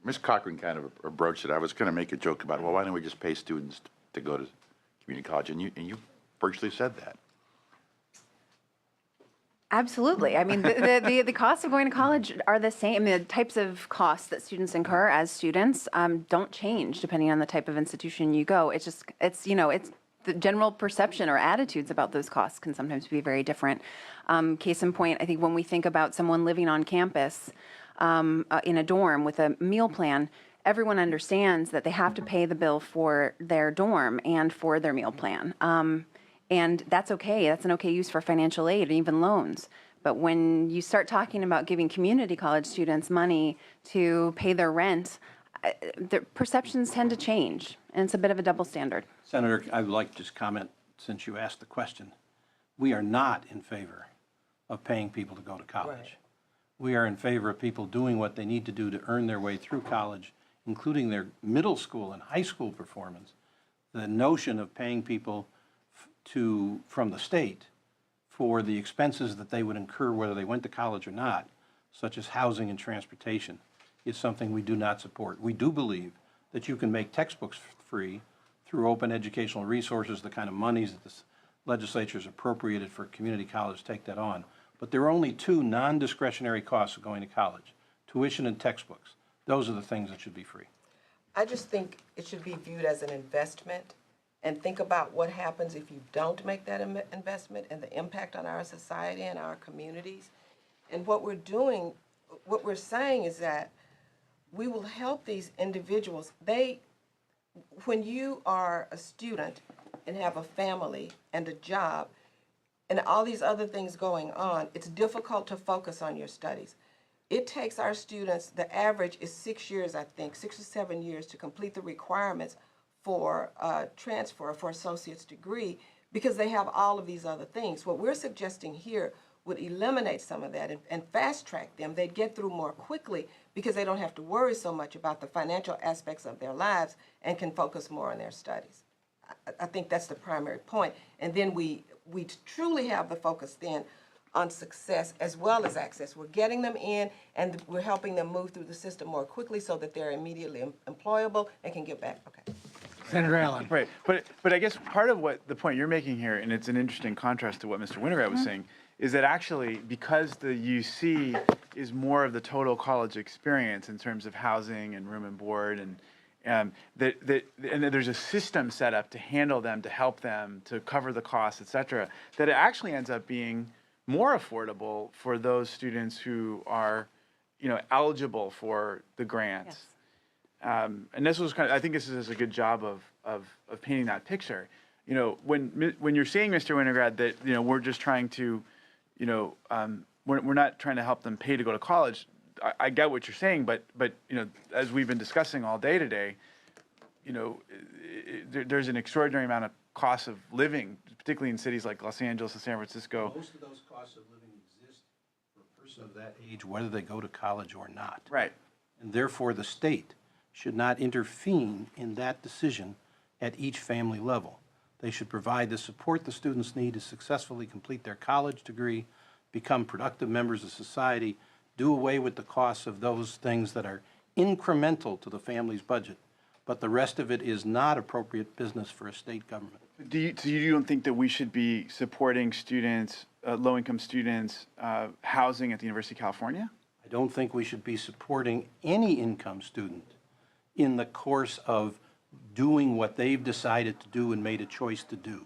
Ms. Cochran kind of broached it. I was going to make a joke about, well, why don't we just pay students to go to community college? And you virtually said that. Absolutely. I mean, the costs of going to college are the same. The types of costs that students incur as students don't change depending on the type of institution you go. It's the general perception or attitudes about those costs can sometimes be very different. Case in point, I think when we think about someone living on campus in a dorm with a meal plan, everyone understands that they have to pay the bill for their dorm and for their meal plan. And that's okay. That's an okay use for financial aid and even loans. But when you start talking about giving community college students money to pay their rent, their perceptions tend to change, and it's a bit of a double standard. Senator, I would like to just comment, since you asked the question. We are not in favor of paying people to go to college. Right. We are in favor of people doing what they need to do to earn their way through college, including their middle school and high school performance. The notion of paying people from the state for the expenses that they would incur whether they went to college or not, such as housing and transportation, is something we do not support. We do believe that you can make textbooks free through open educational resources, the kind of monies that the legislature has appropriated for community college to take that on. But there are only two non-discretionary costs of going to college: tuition and textbooks. Those are the things that should be free. I just think it should be viewed as an investment, and think about what happens if you don't make that investment and the impact on our society and our communities. And what we're doing, what we're saying is that we will help these individuals. When you are a student and have a family and a job and all these other things going on, it's difficult to focus on your studies. It takes our students, the average is 6 years, I think, 6 or 7 years to complete the requirements for transfer for associate's degree, because they have all of these other things. What we're suggesting here would eliminate some of that and fast track them. They'd get through more quickly because they don't have to worry so much about the financial aspects of their lives and can focus more on their studies. I think that's the primary point. And then we truly have the focus then on success as well as access. We're getting them in and we're helping them move through the system more quickly so that they're immediately employable and can get back. Okay. Senator Allen. Right, but I guess part of what the point you're making here, and it's an interesting contrast to what Mr. Winograd was saying, is that actually because the UC is more of the total college experience in terms of housing and room and board, and that there's a system set up to handle them, to help them, to cover the costs, et cetera, that it actually ends up being more affordable for those students who are, eligible for the grants. Yes. And this was I think this is a good job of painting that picture. When you're saying, Mr. Winograd, that we're just trying to, we're not trying to help them pay to go to college. I get what you're saying, but as we've been discussing all day today, there's an extraordinary amount of cost of living, particularly in cities like Los Angeles and San Francisco. Most of those costs of living exist for a person of that age, whether they go to college or not. Right. And therefore, the state should not intervene in that decision at each family level. They should provide the support the students need to successfully complete their college degree, become productive members of society, do away with the costs of those things that are incremental to the family's budget, but the rest of it is not appropriate business for a state government. Do you don't think that we should be supporting students, low-income students, housing at the University of California? I don't think we should be supporting any income student in the course of doing what they've decided to do and made a choice to do.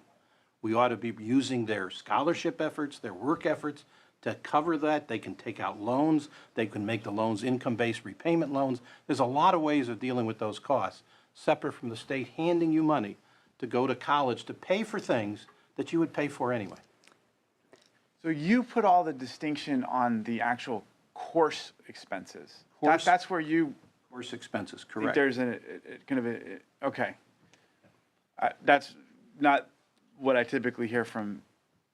We ought to be using their scholarship efforts, their work efforts to cover that. They can take out loans. They can make the loans income-based repayment loans. There's a lot of ways of dealing with those costs, separate from the state handing you money to go to college to pay for things that you would pay for anyway. So you put all the distinction on the actual course expenses. That's where you... Course expenses, correct. There's okay. That's not what I typically hear from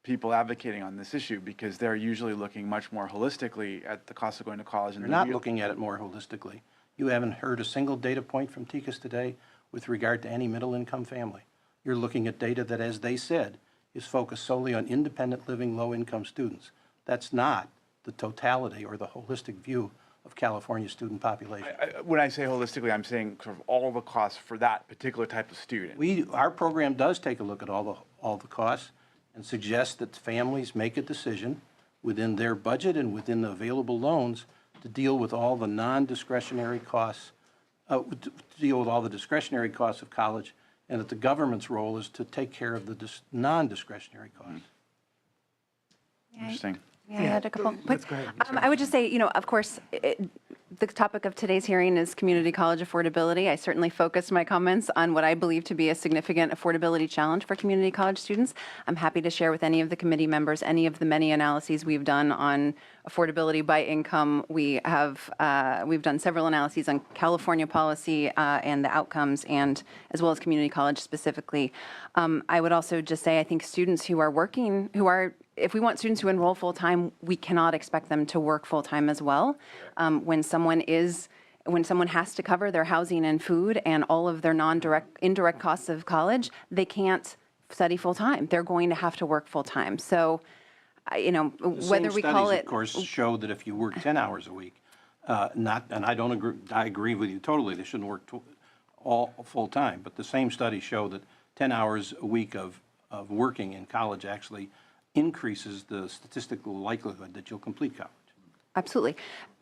people advocating on this issue, because they're usually looking much more holistically at the cost of going to college. They're not looking at it more holistically. You haven't heard a single data point from TICAS today with regard to any middle-income family. You're looking at data that, as they said, is focused solely on independent living, low-income students. That's not the totality or the holistic view of California's student population. When I say holistically, I'm saying sort of all the costs for that particular type of student. Our program does take a look at all the costs and suggests that families make a decision within their budget and within the available loans to deal with all the non-discretionary costs, to deal with all the discretionary costs of college, and that the government's role is to take care of the non-discretionary costs. Interesting. Yeah, I had a couple. let's go ahead. I would just say, of course, the topic of today's hearing is community college affordability. I certainly focused my comments on what I believe to be a significant affordability challenge for community college students. I'm happy to share with any of the committee members any of the many analyses we've done on affordability by income. We've done several analyses on California policy and the outcomes, and as well as community college specifically. I would also just say I think students who are working, if we want students to enroll full-time, we cannot expect them to work full-time as well. When someone has to cover their housing and food and all of their indirect costs of college, they can't study full-time. They're going to have to work full-time. So, whether we call Same studies, it. of course, show that if you work 10 hours a week, and I don't agree, I agree with you totally, they shouldn't work all full-time, but the same studies show that 10 hours a week of working in college actually increases the statistical likelihood that you'll complete college. Absolutely.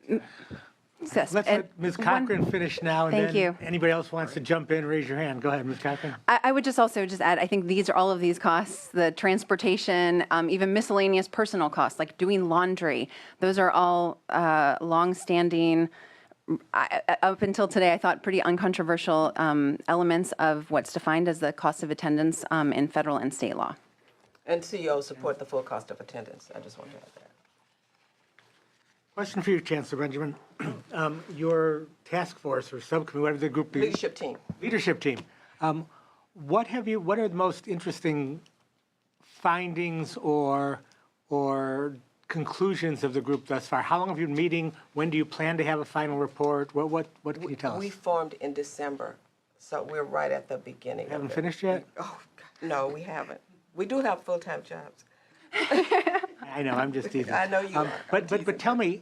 Yes, Let's and let Ms. one- Cochran finish now, and Thank then you. anybody else wants to jump in, raise your hand. Go ahead, Ms. Cochran. I would just add, I think all of these costs, the transportation, even miscellaneous personal costs, like doing laundry, those are all longstanding, up until today, I thought pretty uncontroversial elements of what's defined as the cost of attendance in federal and state law. And CEOs support the full cost of attendance. I just want to add that. Question for you, Chancellor Benjamin. Your task force or subcommittee, whatever the group is. Leadership team. What are the most interesting findings or conclusions of the group thus far? How long have you been meeting? When do you plan to have a final report? What can you tell us? We formed in December, so we're right at the beginning. of Haven't it. finished yet? Oh, God, no, we haven't. We do have full-time jobs. I know, I'm just teasing. I know you are. I'm teasing. But tell me,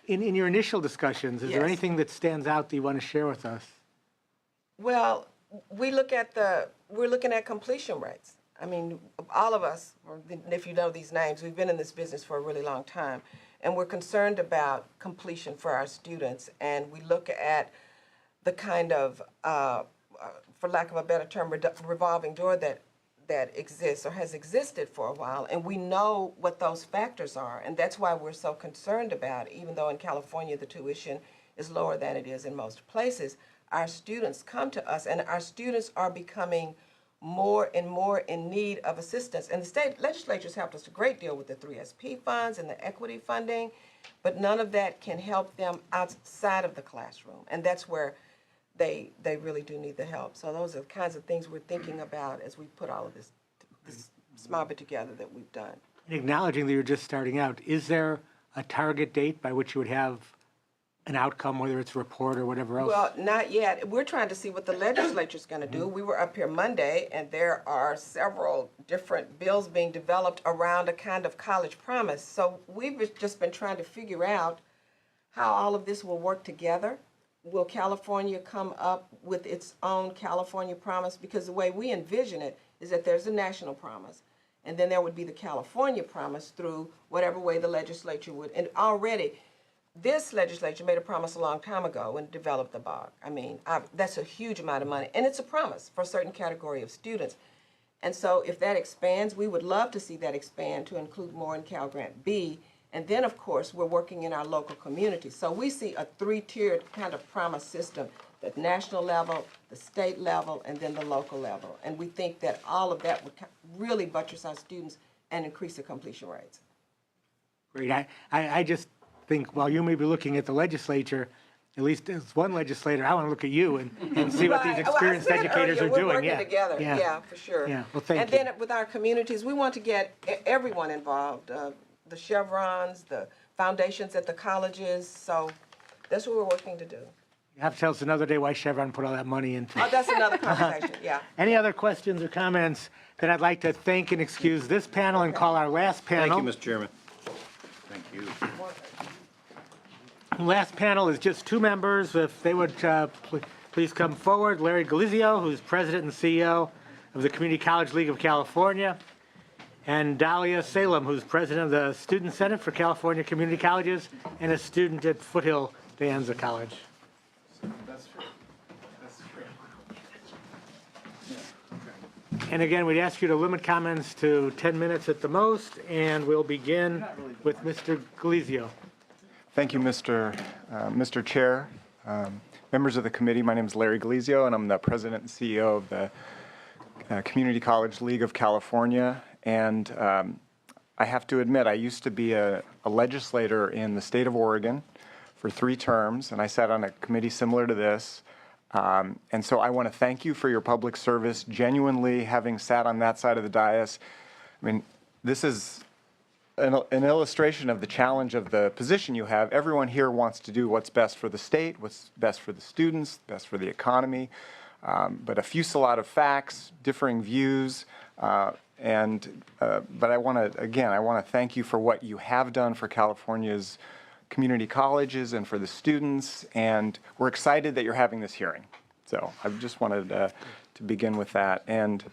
in your initial discussions, is there Yes. anything that stands out that you want to share with us? Well, we're looking at completion rates. I mean, all of us, or if you know these names, we've been in this business for a really long time, and we're concerned about completion for our students. And we look at the kind of, for lack of a better term, revolving door that exists or has existed for a while, and we know what those factors are, and that's why we're so concerned about, even though in California the tuition is lower than it is in most places, our students come to us, and our students are becoming more and more in need of assistance. And the state legislatures helped us a great deal with the 3SP funds and the equity funding, but none of that can help them outside of the classroom, and that's where they really do need the help. So those are the kinds of things we're thinking about as we put all of this small bit together that we've done. And acknowledging that you're just starting out, is there a target date by which you would have an outcome, whether it's a report or whatever else? Well, not yet. We're trying to see what the legislature's going to do. We were up here Monday, and there are several different bills being developed around a kind of college promise. So we've just been trying to figure out how all of this will work together. Will California come up with its own California promise? Because the way we envision it is that there's a national promise, and then there would be the California promise through whatever way the legislature would. And already, this legislature made a promise a long time ago and developed the BOG. I mean, that's a huge amount of money, and it's a promise for a certain category of students. And so if that expands, we would love to see that expand to include more in Cal Grant B. And then, of course, we're working in our local communities. So we see a three-tiered kind of promise system, the national level, the state level, and then the local level. And we think that all of that would really buttress our students and increase the completion rates. Great. I just think while you may be looking at the legislature, at least as one legislator, I want to look at you and see what these Right. experienced Well, I said educators earlier, are doing. We're working Yeah. together, yeah, for sure. Yeah, well, thank and you. then with our communities, we want to get everyone involved, the chevrons, the foundations at the colleges, so that's what we're working to do. You have to tell us another day why Chevron put all that money into Oh, it. that's another conversation, yeah. Any other questions or comments? Then I'd like to thank and excuse this panel and call our last panel. Thank you, Mr. Chairman. Thank you. Last panel is just two members. If they would please come forward. Larry Galizio, who's President and CEO of the Community College League of California, and Dahlia Salem, who's President of the Student Senate for California Community Colleges and a student at Foothill De Anza College. And again, we'd ask you to limit comments to 10 minutes at the most, and we'll begin with Mr. Galizio. Thank you, Mr. Chair. Members of the committee, my name is Larry Galizio, and I'm the President and CEO of the Community College League of California. And I have to admit, I used to be a legislator in the state of Oregon for 3 terms, and I sat on a committee similar to this. And so I want to thank you for your public service. Genuinely, having sat on that side of the dais, I mean, this is an illustration of the challenge of the position you have. Everyone here wants to do what's best for the state, what's best for the students, best for the economy, but a fusillade of facts, differing views, but I want to thank you for what you have done for California's community colleges and for the students, and we're excited that you're having this hearing. So I just wanted to begin with that, and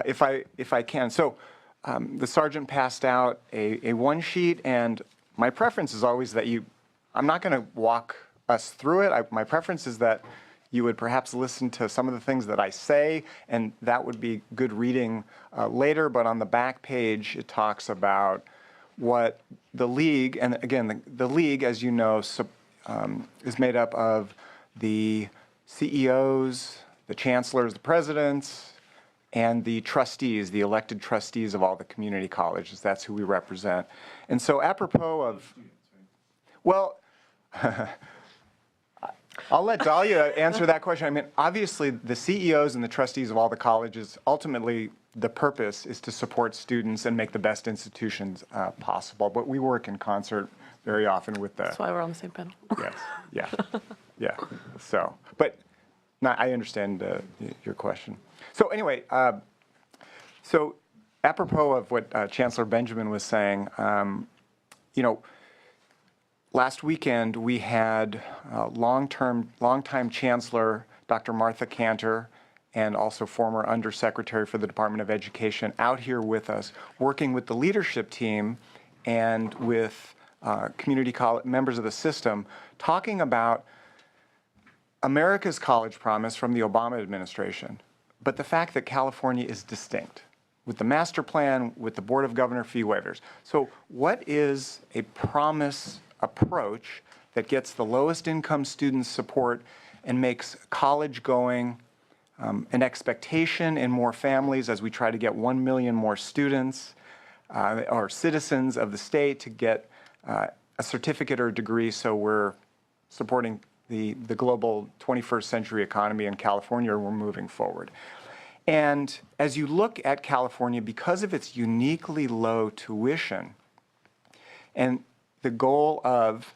if I can. So the sergeant passed out a one sheet, and my preference is always that I'm not going to walk us through it. My preference is that you would perhaps listen to some of the things that I say, and that would be good reading later, but on the back page it talks about what the league, and again, the league, as you know, is made up of the CEOs, the chancellors, the presidents, and the trustees, the elected trustees of all the community colleges. That's who we represent. And so apropos of, well, I'll let Dahlia answer that question. I mean, obviously, the CEOs and the trustees of all the colleges, ultimately, the purpose is to support students and make the best institutions possible. But we work in concert very often with the... That's why we're on the same panel. Yes, yeah. So, but I understand your question. So anyway, so apropos of what Chancellor Benjamin was saying, you know, last weekend we had longtime Chancellor Dr. Martha Kanter and also former Undersecretary for the Department of Education out here with us, working with the leadership team and with community college members of the system, talking about America's college promise from the Obama administration, but the fact that California is distinct with the master plan, with the Board of Governor fee waivers. So what is a promise approach that gets the lowest income students support and makes college going an expectation in more families as we try to get 1 million more students or citizens of the state to get a certificate or a degree, so we're supporting the global 21st century economy in California, we're moving forward. And as you look at California, because of its uniquely low tuition and the goal of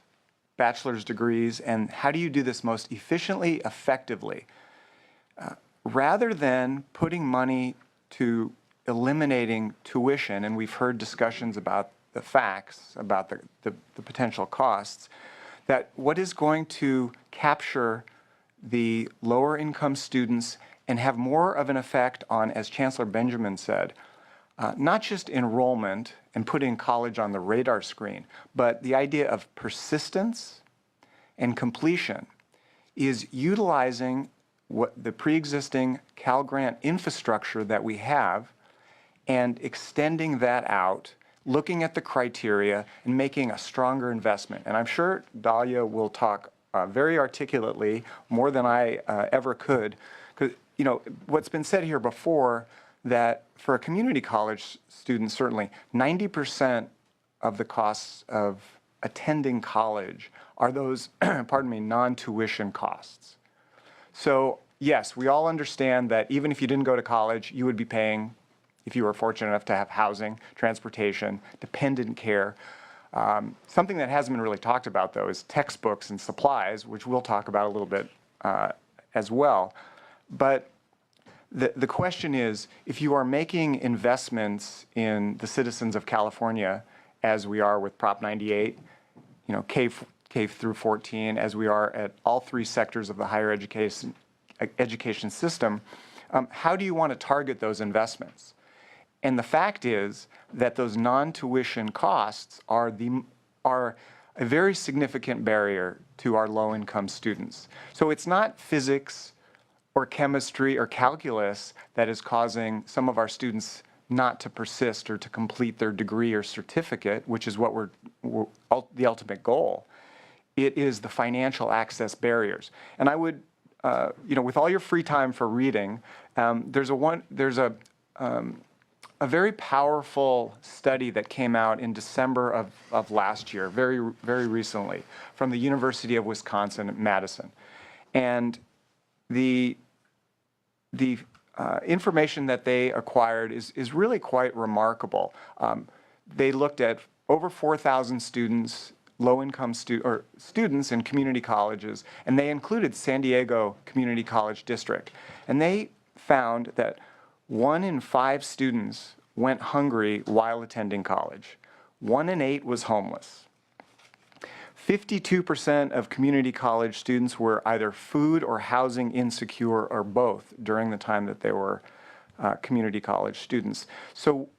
bachelor's degrees and how do you do this most efficiently, effectively, rather than putting money to eliminating tuition, and we've heard discussions about the facts, about the potential costs, that what is going to capture the lower income students and have more of an effect on, as Chancellor Benjamin said, not just enrollment and putting college on the radar screen, but the idea of persistence and completion is utilizing what the pre-existing Cal Grant infrastructure that we have and extending that out, looking at the criteria and making a stronger investment. And I'm sure Dahlia will talk very articulately, more than I ever could, because you know what's been said here before, that for a community college student, certainly 90% of the costs of attending college are those, pardon me, non-tuition costs. So yes, we all understand that even if you didn't go to college, you would be paying, if you were fortunate enough to have housing, transportation, dependent care. Something that hasn't been really talked about, though, is textbooks and supplies, which we'll talk about a little bit as well. But the question is, if you are making investments in the citizens of California, as we are with Prop 98, you know, K through 14 as we are at all three sectors of the higher education system, how do you want to target those investments? And the fact is that those non-tuition costs are a very significant barrier to our low-income students. So it's not physics or chemistry or calculus that is causing some of our students not to persist or to complete their degree or certificate, which is what the ultimate goal. It is the financial access barriers. And I would, with all your free time for reading, there's a very powerful study that came out in December of last year, very, very recently, from the University of Wisconsin-Madison. And the information that they acquired is really quite remarkable. They looked at over 4,000 students, low-income students in community colleges, and they included San Diego Community College District. And they found that 1 in 5 students went hungry while attending college. 1 in 8 was homeless. 52% of community college students were either food or housing insecure or both during the time that they were community college students. So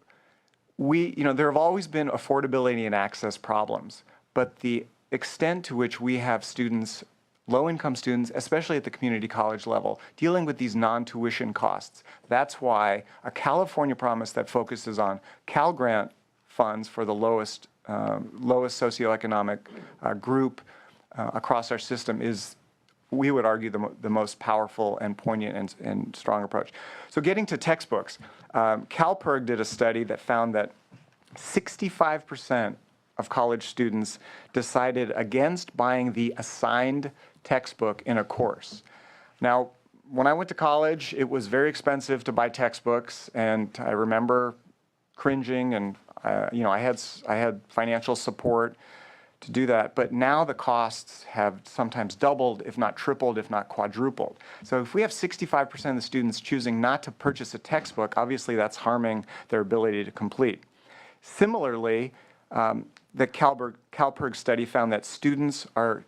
there have always been affordability and access problems, but the extent to which we have students, low-income students, especially at the community college level, dealing with these non-tuition costs. That's why a California promise that focuses on Cal Grant funds for the lowest socioeconomic group across our system is, we would argue, the most powerful and poignant and strong approach. So getting to textbooks, CalPERG did a study that found that 65% of college students decided against buying the assigned textbook in a course. Now, when I went to college, it was very expensive to buy textbooks, and I remember cringing, and I had financial support to do that. But now the costs have sometimes doubled, if not tripled, if not quadrupled. So if we have 65% of the students choosing not to purchase a textbook, obviously that's harming their ability to complete. Similarly, the CalPERG study found that students are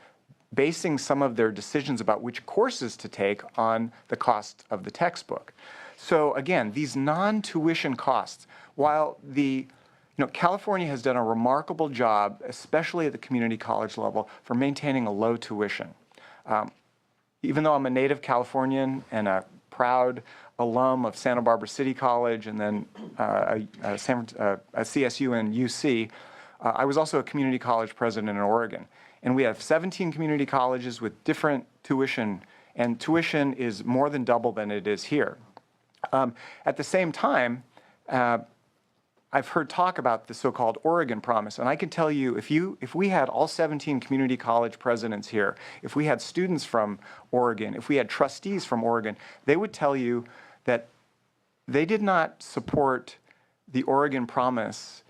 basing some of their decisions about which courses to take on the cost of the textbook. So again, these non-tuition costs, while California has done a remarkable job, especially at the community college level, for maintaining a low tuition. Even though I'm a native Californian and a proud alum of Santa Barbara City College and then a CSU and UC, I was also a community college president in Oregon. And we have 17 community colleges with different tuition, and tuition is more than double than it is here. At the same time, I've heard talk about the so-called Oregon Promise, and I can tell you, if we had all 17 community college presidents here, if we had students from Oregon, if we had trustees from Oregon, they would tell you that they did not support the Oregon Promise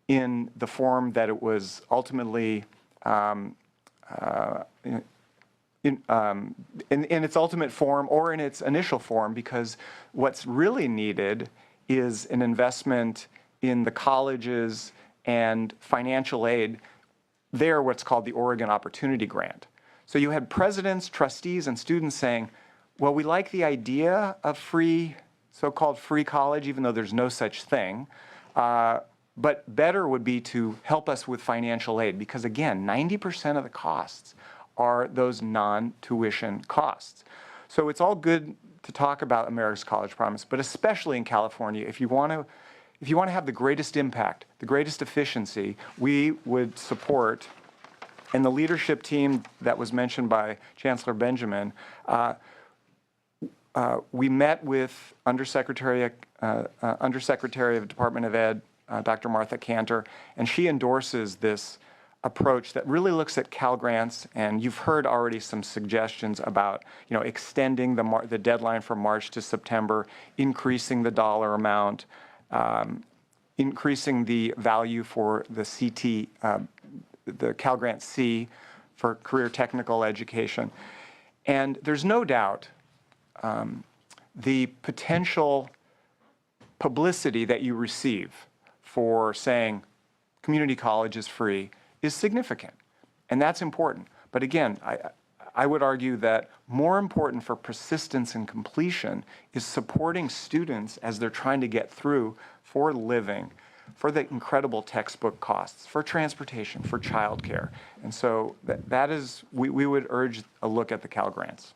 in the form that it was ultimately in its ultimate form or in its initial form, because what's really needed is an investment in the colleges and financial aid. They're what's called the Oregon Opportunity Grant. So you had presidents, trustees, and students saying, well, we like the idea of free, so-called free college, even though there's no such thing. But better would be to help us with financial aid, because again, 90% of the costs are those non-tuition costs. So it's all good to talk about America's College Promise, but especially in California, if you want to have the greatest impact, the greatest efficiency, we would support, and the leadership team that was mentioned by Chancellor Benjamin, we met with Undersecretary of Department of Ed, Dr. Martha Cantor, and she endorses this approach that really looks at Cal Grants, and you've heard already some suggestions about, extending the deadline from March to September, increasing the dollar amount, increasing the value for the CT, the Cal Grant C for career technical education. And there's no doubt the potential publicity that you receive for saying community college is free is significant. And that's important. But again, I would argue that more important for persistence and completion is supporting students as they're trying to get through for living, for the incredible textbook costs, for transportation, for childcare. And so that is, we would urge a look at the Cal Grants.